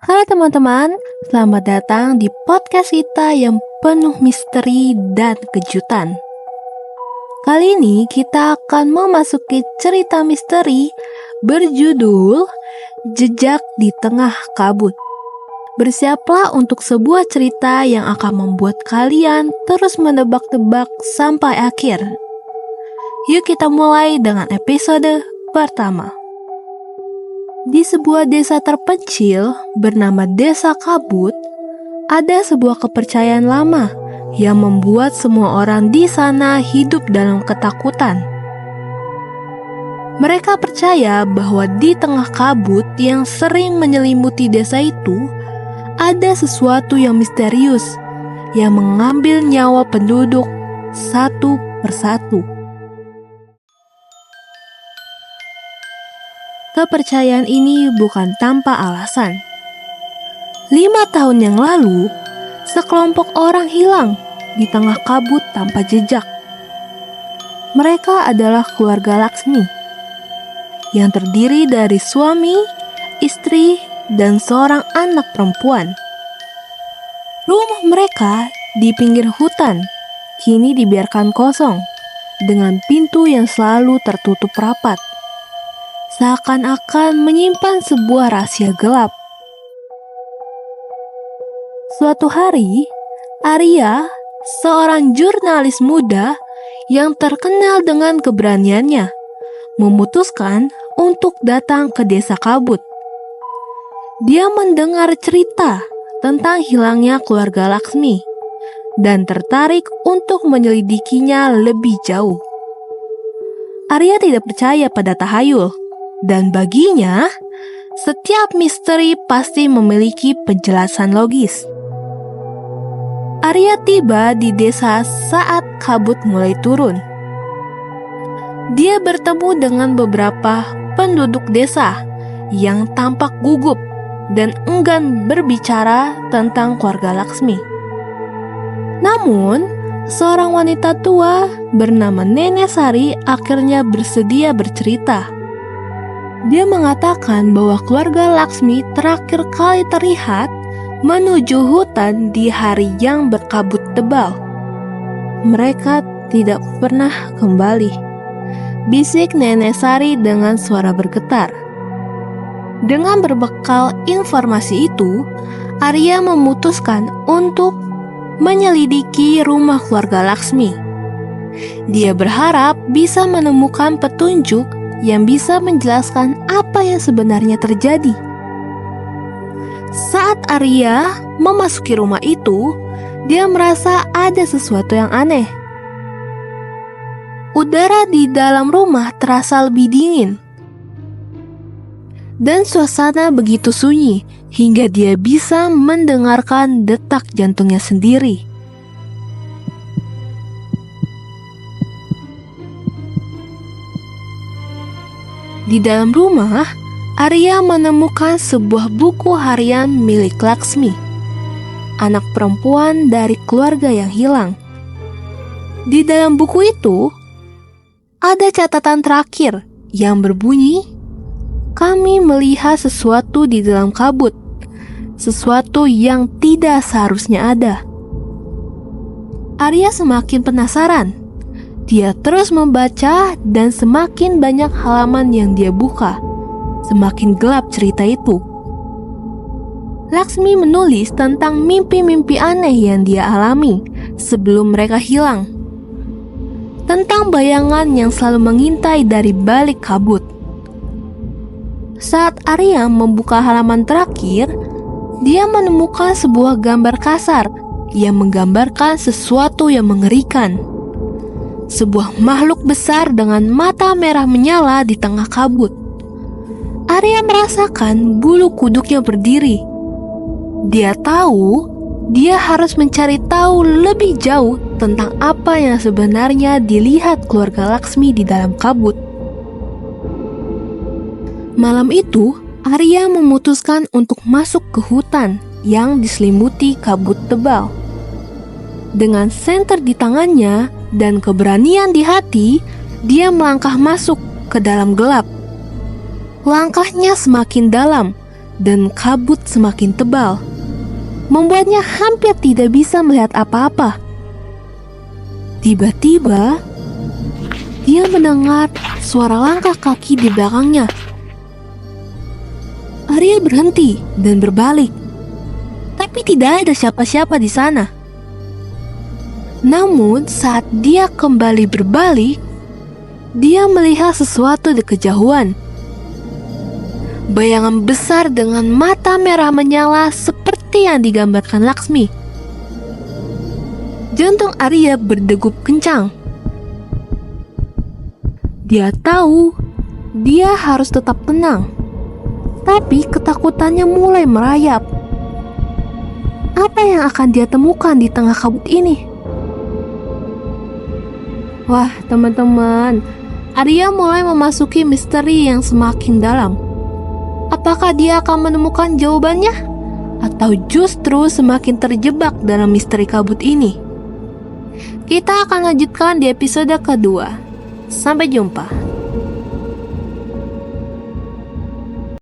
Halo teman-teman, selamat datang di podcast kita yang penuh misteri dan kejutan. Kali ini kita akan memasuki cerita misteri berjudul Jejak di Tengah Kabut. Bersiaplah untuk sebuah cerita yang akan membuat kalian terus menebak-tebak sampai akhir. Yuk kita mulai dengan episode pertama. Di sebuah desa terpencil bernama Desa Kabut, ada sebuah kepercayaan lama yang membuat semua orang di sana hidup dalam ketakutan. Mereka percaya bahwa di tengah kabut yang sering menyelimuti desa itu, ada sesuatu yang misterius yang mengambil nyawa penduduk satu persatu. Kepercayaan ini bukan tanpa alasan. 5 tahun yang lalu, sekelompok orang hilang di tengah kabut tanpa jejak. Mereka adalah keluarga Laksmi, yang terdiri dari suami, istri, dan seorang anak perempuan. Rumah mereka di pinggir hutan kini dibiarkan kosong, dengan pintu yang selalu tertutup rapat, seakan-akan menyimpan sebuah rahasia gelap. Suatu hari, Arya, seorang jurnalis muda yang terkenal dengan keberaniannya, memutuskan untuk datang ke Desa Kabut. Dia mendengar cerita tentang hilangnya keluarga Laksmi dan tertarik untuk menyelidikinya lebih jauh. Arya tidak percaya pada tahayul, dan baginya, setiap misteri pasti memiliki penjelasan logis. Arya tiba di desa saat kabut mulai turun. Dia bertemu dengan beberapa penduduk desa yang tampak gugup dan enggan berbicara tentang keluarga Laksmi. Namun, seorang wanita tua bernama Nenek Sari akhirnya bersedia bercerita. Dia mengatakan bahwa keluarga Laksmi terakhir kali terlihat menuju hutan di hari yang berkabut tebal. Mereka tidak pernah kembali, bisik Nenek Sari dengan suara bergetar. Dengan berbekal informasi itu, Arya memutuskan untuk menyelidiki rumah keluarga Laksmi. Dia berharap bisa menemukan petunjuk yang bisa menjelaskan apa yang sebenarnya terjadi. Saat Arya memasuki rumah itu, dia merasa ada sesuatu yang aneh. Udara di dalam rumah terasa lebih dingin, dan suasana begitu sunyi hingga dia bisa mendengarkan detak jantungnya sendiri. Di dalam rumah, Arya menemukan sebuah buku harian milik Laksmi, anak perempuan dari keluarga yang hilang. Di dalam buku itu, ada catatan terakhir yang berbunyi, "Kami melihat sesuatu di dalam kabut, sesuatu yang tidak seharusnya ada." Arya semakin penasaran. Dia terus membaca dan semakin banyak halaman yang dia buka, semakin gelap cerita itu. Laksmi menulis tentang mimpi-mimpi aneh yang dia alami sebelum mereka hilang, tentang bayangan yang selalu mengintai dari balik kabut. Saat Arya membuka halaman terakhir, dia menemukan sebuah gambar kasar yang menggambarkan sesuatu yang mengerikan. Sebuah makhluk besar dengan mata merah menyala di tengah kabut. Arya merasakan bulu kuduknya berdiri. Dia tahu dia harus mencari tahu lebih jauh tentang apa yang sebenarnya dilihat keluarga Laksmi di dalam kabut. Malam itu, Arya memutuskan untuk masuk ke hutan yang diselimuti kabut tebal. Dengan senter di tangannya dan keberanian di hati, dia melangkah masuk ke dalam gelap. Langkahnya semakin dalam dan kabut semakin tebal, membuatnya hampir tidak bisa melihat apa-apa. Tiba-tiba, dia mendengar suara langkah kaki di belakangnya. Arya berhenti dan berbalik, tapi tidak ada siapa-siapa di sana. Namun, saat dia kembali berbalik, dia melihat sesuatu di kejauhan. Bayangan besar dengan mata merah menyala seperti yang digambarkan Laksmi. Jantung Arya berdegup kencang. Dia tahu dia harus tetap tenang, tapi ketakutannya mulai merayap. Apa yang akan dia temukan di tengah kabut ini? Wah, teman-teman, Arya mulai memasuki misteri yang semakin dalam. Apakah dia akan menemukan jawabannya? Atau justru semakin terjebak dalam misteri kabut ini? Kita akan lanjutkan di episode kedua. Sampai jumpa.